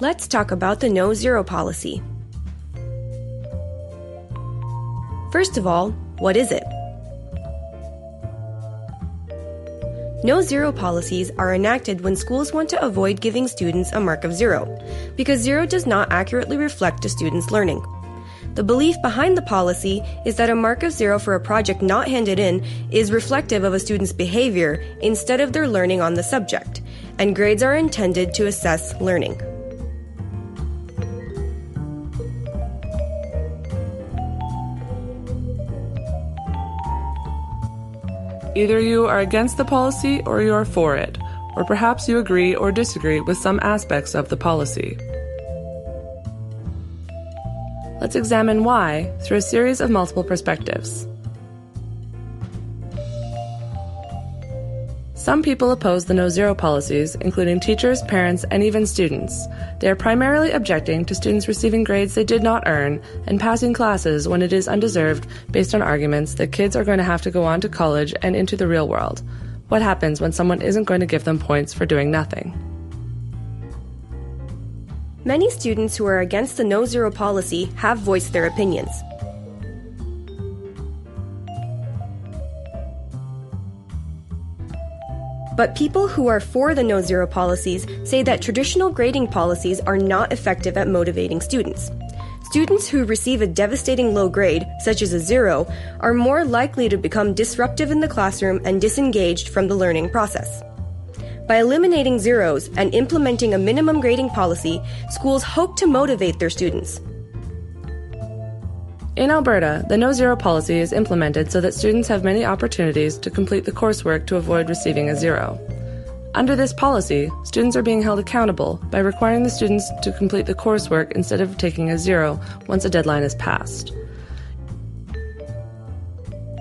Let's talk about the No-Zero policy. First of all, what is it? No-Zero policies are enacted when schools want to avoid giving students a mark of 0, because 0 does not accurately reflect a student's learning. The belief behind the policy is that a mark of 0 for a project not handed in is reflective of a student's behavior instead of their learning on the subject, and grades are intended to assess learning. Either you are against the policy or you are for it, or perhaps you agree or disagree with some aspects of the policy. Let's examine why through a series of multiple perspectives. Some people oppose the no-zero policies, including teachers, parents, and even students. They are primarily objecting to students receiving grades they did not earn and passing classes when it is undeserved based on arguments that kids are going to have to go on to college and into the real world. What happens when someone isn't going to give them points for doing nothing? Many students who are against the no-zero policy have voiced their opinions. But people who are for the no-zero policies say that traditional grading policies are not effective at motivating students. Students who receive a devastating low grade, such as a 0, are more likely to become disruptive in the classroom and disengaged from the learning process. By eliminating zeros and implementing a minimum grading policy, schools hope to motivate their students. In Alberta, the no-zero policy is implemented so that students have many opportunities to complete the coursework to avoid receiving a 0. Under this policy, students are being held accountable by requiring the students to complete the coursework instead of taking a 0 once a deadline is passed.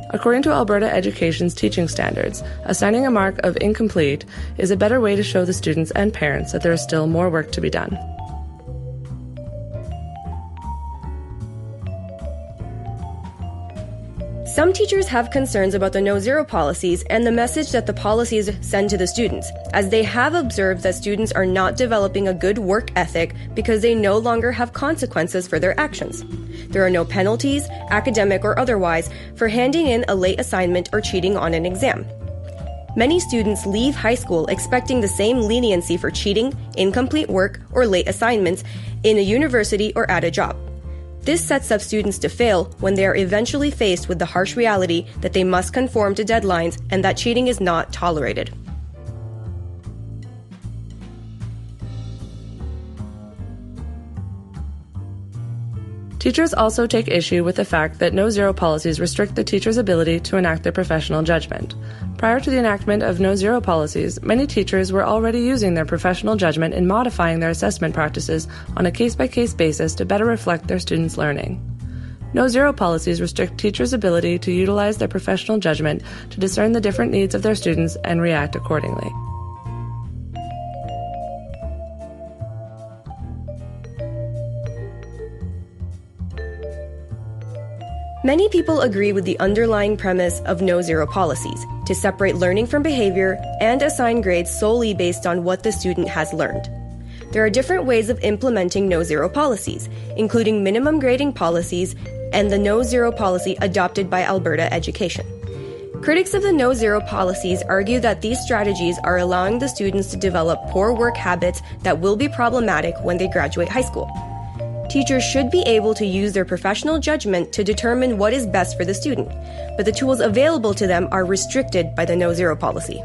According to Alberta Education's teaching standards, assigning a mark of incomplete is a better way to show the students and parents that there is still more work to be done. Some teachers have concerns about the no-zero policies and the message that the policies send to the students, as they have observed that students are not developing a good work ethic because they no longer have consequences for their actions. There are no penalties, academic or otherwise, for handing in a late assignment or cheating on an exam. Many students leave high school expecting the same leniency for cheating, incomplete work, or late assignments in a university or at a job. This sets up students to fail when they are eventually faced with the harsh reality that they must conform to deadlines and that cheating is not tolerated. Teachers also take issue with the fact that no-zero policies restrict the teacher's ability to enact their professional judgment. Prior to the enactment of no-zero policies, many teachers were already using their professional judgment in modifying their assessment practices on a case-by-case basis to better reflect their students' learning. No-zero policies restrict teachers' ability to utilize their professional judgment to discern the different needs of their students and react accordingly. Many people agree with the underlying premise of no-zero policies, to separate learning from behavior and assign grades solely based on what the student has learned. There are different ways of implementing no-zero policies, including minimum grading policies and the no-zero policy adopted by Alberta Education. Critics of the no-zero policies argue that these strategies are allowing the students to develop poor work habits that will be problematic when they graduate high school. Teachers should be able to use their professional judgment to determine what is best for the student, but the tools available to them are restricted by the no-zero policy.